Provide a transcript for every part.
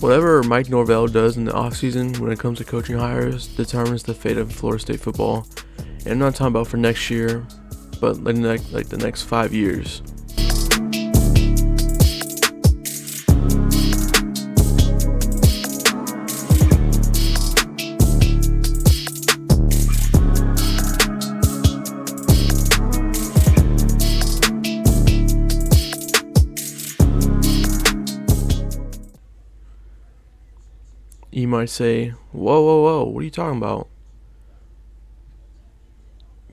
Whatever Mike Norvell does in the offseason when it comes to coaching hires determines the fate of Florida State football. And I'm not talking about for next year, but like the next 5 years. You might say, whoa, what are you talking about?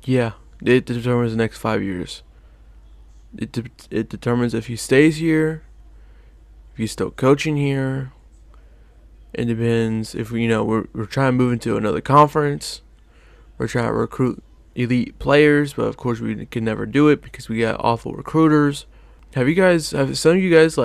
Yeah, it determines the next 5 years. It determines if he stays here, if he's still coaching here. It depends if we're trying to move into another conference. We're trying to recruit elite players, but of course we can never do it because we got awful recruiters. Have some of you guys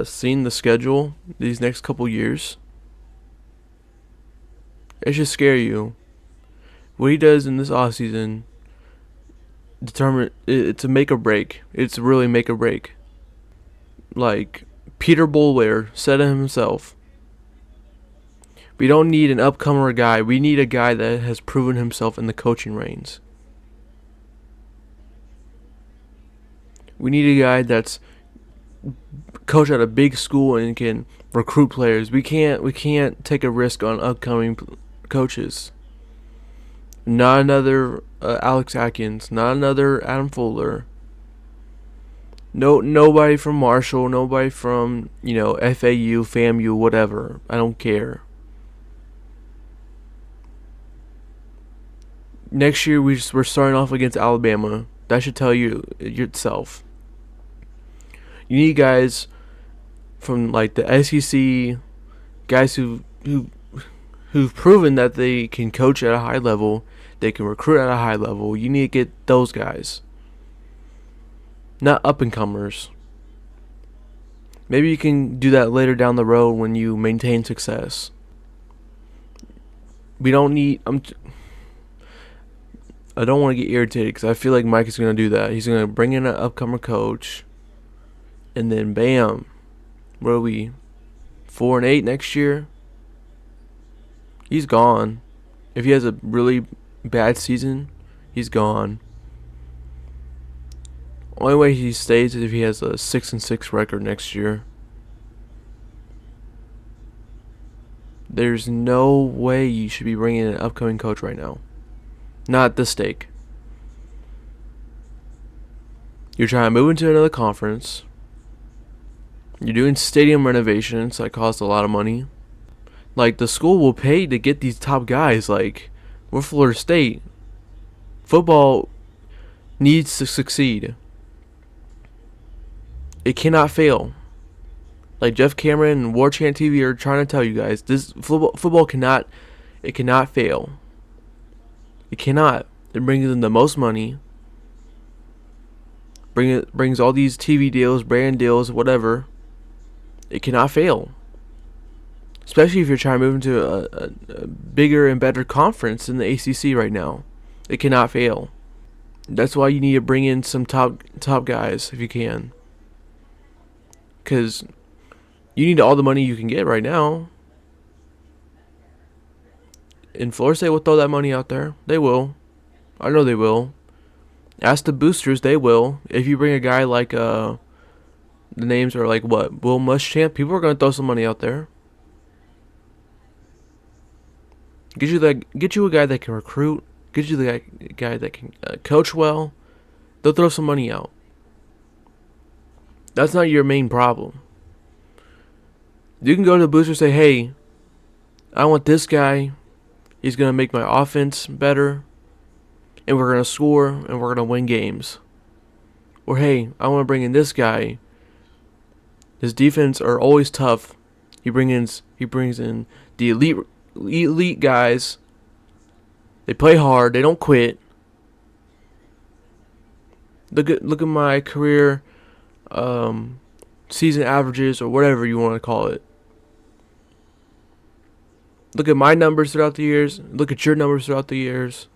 seen the schedule these next couple years? It should scare you. What he does in this offseason it's a make or break. It's really make or break. Like Peter Boulware said it himself. We don't need an upcomer guy. We need a guy that has proven himself in the coaching reins. We need a guy that's coached at a big school and can recruit players. We can't take a risk on upcoming coaches. Not another Alex Atkins. Not another Adam Fuller. Nobody from Marshall. Nobody from FAU, FAMU, whatever. I don't care. Next year we're starting off against Alabama. That should tell you yourself. You need guys from like the SEC, guys who've proven that they can coach at a high level, they can recruit at a high level. You need to get those guys, not up and comers. Maybe you can do that later down the road when you maintain success. We don't need. I don't want to get irritated because I feel like Mike is going to do that. He's going to bring in an upcomer coach, and then bam, what are we, 4-8 next year? He's gone. If he has a really bad season, he's gone. Only way he stays is if he has a 6-6 record next year. There's no way you should be bringing in an upcoming coach right now. Not at this stake. You're trying to move into another conference. You're doing stadium renovations that cost a lot of money. Like, the school will pay to get these top guys. Like, we're Florida State. Football needs to succeed. It cannot fail. Like Jeff Cameron and War Chant TV are trying to tell you guys, this football cannot fail. It cannot. It brings in the most money. Brings all these TV deals, brand deals, whatever. It cannot fail. Especially if you're trying to move into a bigger and better conference in the ACC right now. It cannot fail. That's why you need to bring in some top guys if you can. Because you need all the money you can get right now. And Florida State will throw that money out there. They will. I know they will. Ask the boosters, they will. If you bring a guy like, the names are like what? Will Muschamp, people are going to throw some money out there. Get you a guy that can recruit. Get you the guy that can coach well. They'll throw some money out. That's not your main problem. You can go to the booster and say, hey, I want this guy. He's going to make my offense better. And we're going to score and we're going to win games. Or, hey, I want to bring in this guy. His defense are always tough. He brings in the elite guys. They play hard. They don't quit. Look at my career season averages or whatever you want to call it. Look at my numbers throughout the years. Look at your numbers throughout the years.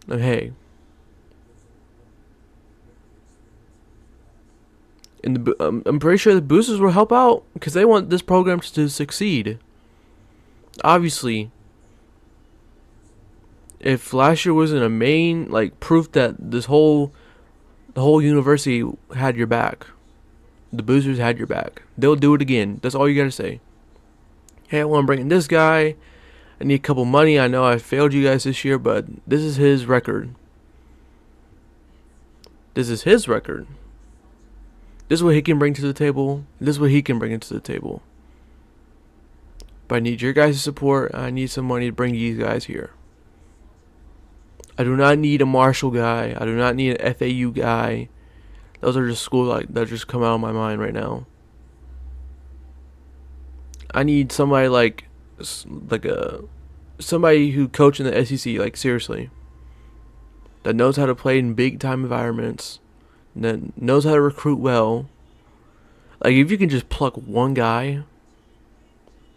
And hey, And I'm pretty sure the boosters will help out because they want this program to succeed. Obviously, if last year wasn't a main proof that the whole university had your back, the boosters had your back, they'll do it again. That's all you gotta say. Hey, I want to bring in this guy. I need a couple money. I know I failed you guys this year, but this is his record. This is his record. This is what he can bring to the table. This is what he can bring into the table. But I need your guys' support. I need some money to bring you guys here. I do not need a Marshall guy. I do not need an FAU guy. Those are just schools that just come out of my mind right now. I need somebody somebody who coached in the SEC, seriously, that knows how to play in big time environments, that knows how to recruit well. If you can just pluck one guy, you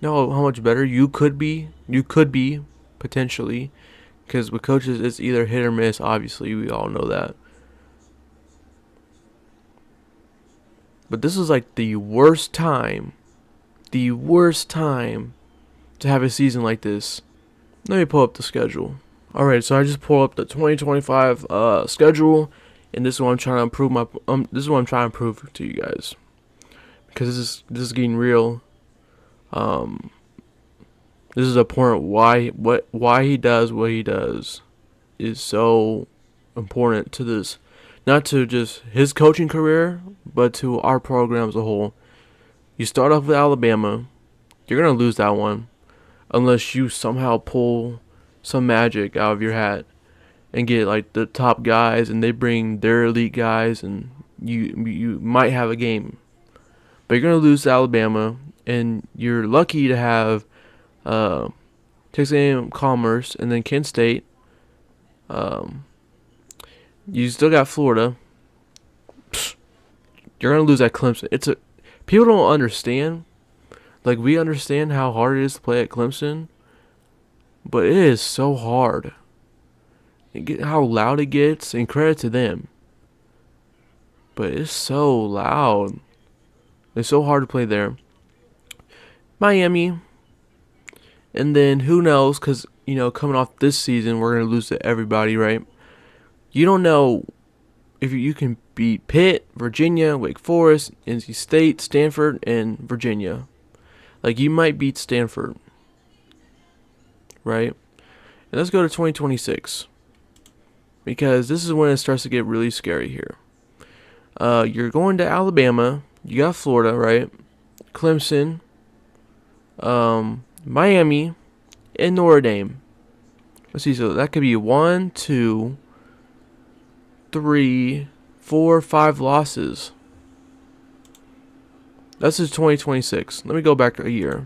know how much better you could be. You could be potentially, because with coaches it's either hit or miss. Obviously, we all know that. But this is the worst time to have a season like this. Let me pull up the schedule. Alright, so I just pulled up the 2025 schedule, and this is what I'm trying to improve this is what I'm trying to prove to you guys, because this is getting real. This is a point why he does what he does is so important to this, not to just his coaching career, but to our program as a whole. You start off with Alabama. You're going to lose that one unless you somehow pull some magic out of your hat and get the top guys and they bring their elite guys and you might have a game. But you're going to lose to Alabama, and you're lucky to have Texas A&M Commerce and then Kent State. You still got Florida. You're going to lose at Clemson. People don't understand. We understand how hard it is to play at Clemson, but it is so hard. How loud it gets, and credit to them. But it's so loud. It's so hard to play there. Miami. And then who knows, because, coming off this season, we're going to lose to everybody, right? You don't know if you can beat Pitt, Virginia, Wake Forest, NC State, Stanford, and Virginia. You might beat Stanford, right? And let's go to 2026, because this is when it starts to get really scary here. You're going to Alabama. You got Florida, right? Clemson, Miami, and Notre Dame. Let's see. So that could be 1, 2, 3, 4, 5 losses. This is 2026. Let me go back a year.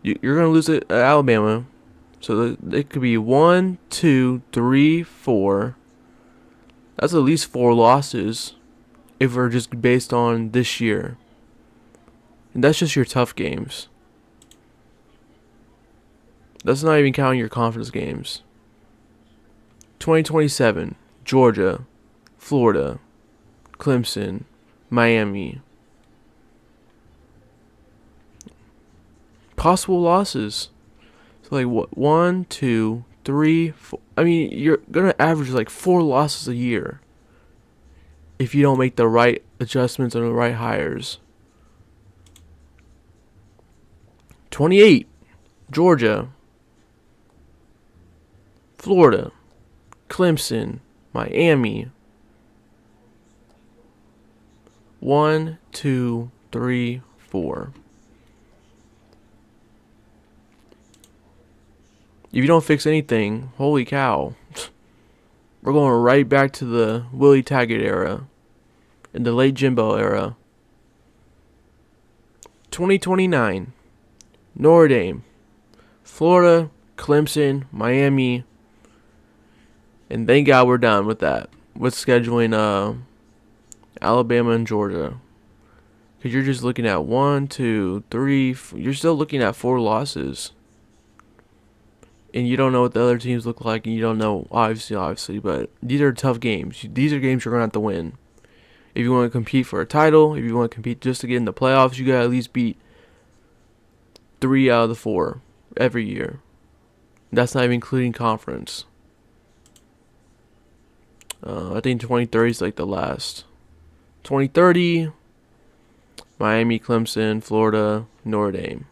You're going to lose it at Alabama. So it could be 1, 2, 3, 4. That's at least 4 losses if we're just based on this year. And that's just your tough games. That's not even counting your conference games. 2027, Georgia, Florida, Clemson, Miami. Possible losses. So 1, 2, 3, 4. I mean, you're gonna average 4 losses a year if you don't make the right adjustments and the right hires. 28, Georgia, Florida, Clemson, Miami. 1, 2, 3, 4. If you don't fix anything, holy cow, we're going right back to the Willie Taggart era and the late Jimbo era. 2029, Notre Dame, Florida, Clemson, Miami, and thank God we're done with that. With scheduling Alabama and Georgia. Because you're just looking at 1, 2, 3, you're still looking at 4 losses. And you don't know what the other teams look like, and you don't know, obviously, but these are tough games. These are games you're going to have to win. If you want to compete for a title, if you want to compete just to get in the playoffs, you got to at least beat 3 out of the 4 every year. That's not even including conference. I think 2030 is like the last. 2030, Miami, Clemson, Florida, Notre Dame.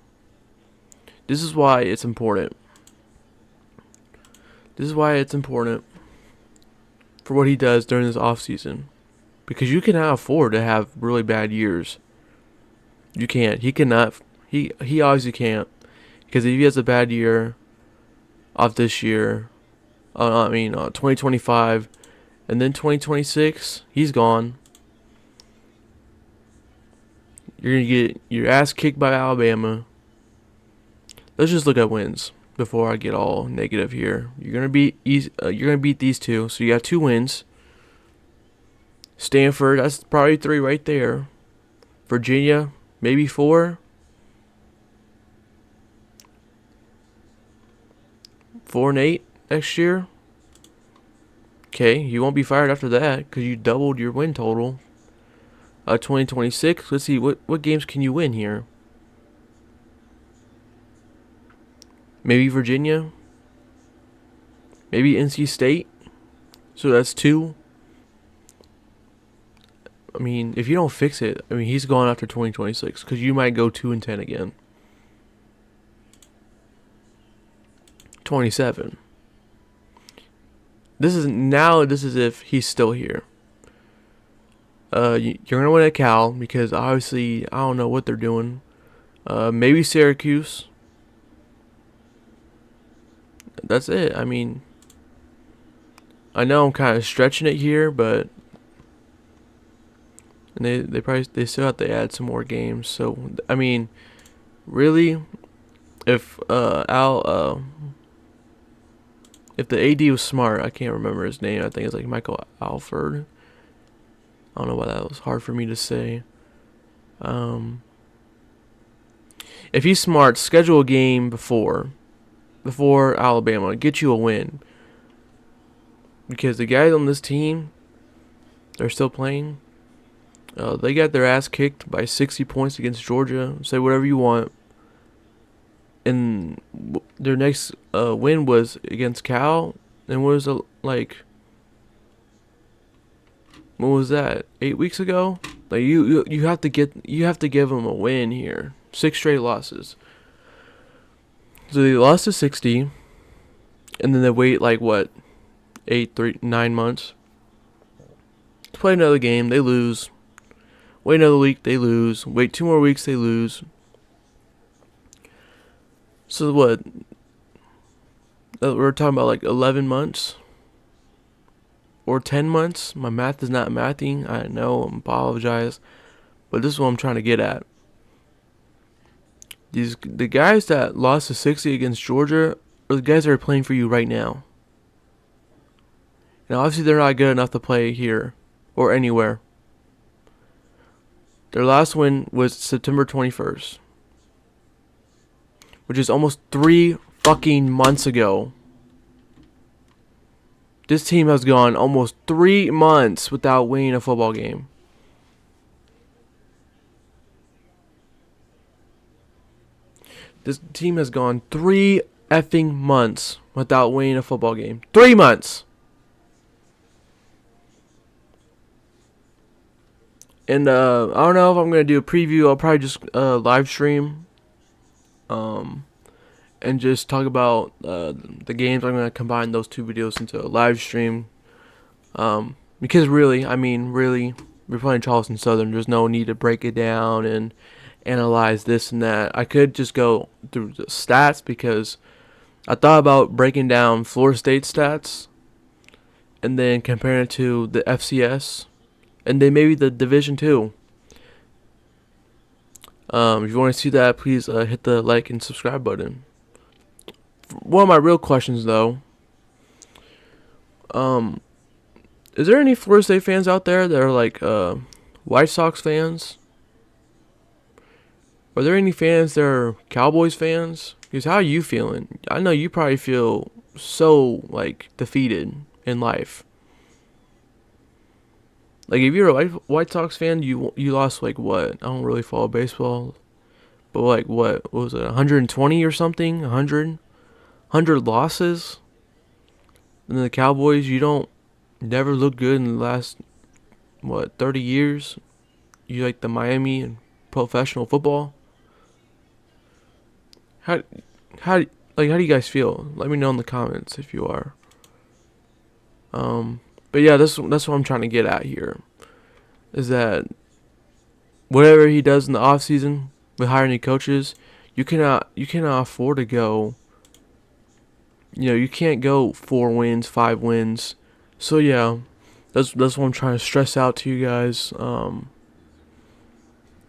This is why it's important. This is why it's important for what he does during this offseason. Because you cannot afford to have really bad years. You can't. He cannot. He obviously can't. Because if he has a bad year off this year, 2025, and then 2026, he's gone. You're going to get your ass kicked by Alabama. Let's just look at wins before I get all negative here. You're going to beat these two. So you got 2 wins. Stanford, that's probably 3 right there. Virginia, maybe 4. 4-8 next year. Okay, you won't be fired after that because you doubled your win total. 2026. Let's see what games can you win here. Maybe Virginia. Maybe NC State. So that's 2. I mean, if you don't fix it, he's gone after 2026 because you might go 2-10 again. 27. This is if he's still here. You're gonna win at Cal because obviously I don't know what they're doing. Maybe Syracuse. That's it. I know I'm kind of stretching it here, but they still have to add some more games. So really, if if the AD was smart, I can't remember his name. I think it's like Michael Alford. I don't know why that was hard for me to say. If he's smart, schedule a game before Alabama, get you a win. Because the guys on this team, they're still playing. They got their ass kicked by 60 points against Georgia. Say whatever you want. And their next win was against Cal. And what was that? 8 weeks ago? Like you have to give them a win here. 6 straight losses. So they lost to 60, and then they wait 9 months to play another game. They lose. Wait another week, they lose. Wait 2 more weeks, they lose. So what? We're talking about 11 months or 10 months. My math is not mathing. I know. I apologize, but this is what I'm trying to get at. The guys that lost to 60 against Georgia are the guys that are playing for you right now. And obviously they're not good enough to play here or anywhere. Their last win was September 21st, which is almost 3 fucking months ago. This team has gone almost 3 months without winning a football game. This team has gone 3 effing months without winning a football game. 3 months! And I don't know if I'm going to do a preview. I'll probably just live stream. And just talk about the games. I'm going to combine those 2 videos into a live stream. Because really, we're playing Charleston Southern. There's no need to break it down and analyze this and that. I could just go through the stats because I thought about breaking down Florida State stats and then comparing it to the FCS and then maybe the Division 2. If you want to see that, please hit the like and subscribe button. One of my real questions, though, is there any Florida State fans out there that are White Sox fans? Are there any fans that are Cowboys fans? Because how are you feeling? I know you probably feel so defeated in life. Like if you're a White Sox fan, you lost like what? I don't really follow baseball, but like what was it? 120 or something? 100 losses. And the Cowboys, you don't never look good in the last what 30 years. You like the Miami and professional football. How how how do you guys feel? Let me know in the comments if you are. Um, but yeah, that's what I'm trying to get at here. Is that whatever he does in the off season with hiring new coaches, you cannot afford to go. You can't go 4 wins, 5 wins. So yeah, that's what I'm trying to stress out to you guys.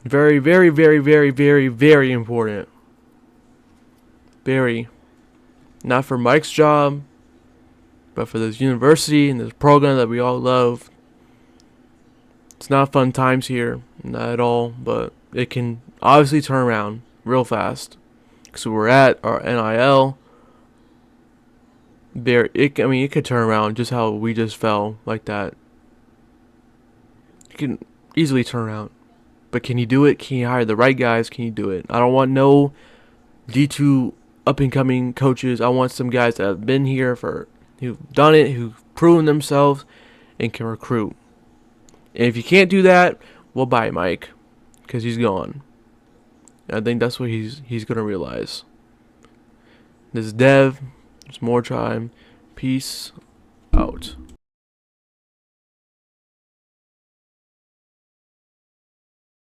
Very, very, very, very, very, very important. Very. Not for Mike's job, but for this university and this program that we all love. It's not fun times here, not at all, but it can obviously turn around real fast. So we're at our NIL. It could turn around just how we just fell like that. It can easily turn around. But can you do it? Can you hire the right guys? Can you do it? I don't want no D2 up and coming coaches. I want some guys that have been here who've done it, who've proven themselves, and can recruit. And if you can't do that, well, bye, Mike, because he's gone. I think that's what he's gonna realize. This is Dev. There's more time. Peace out.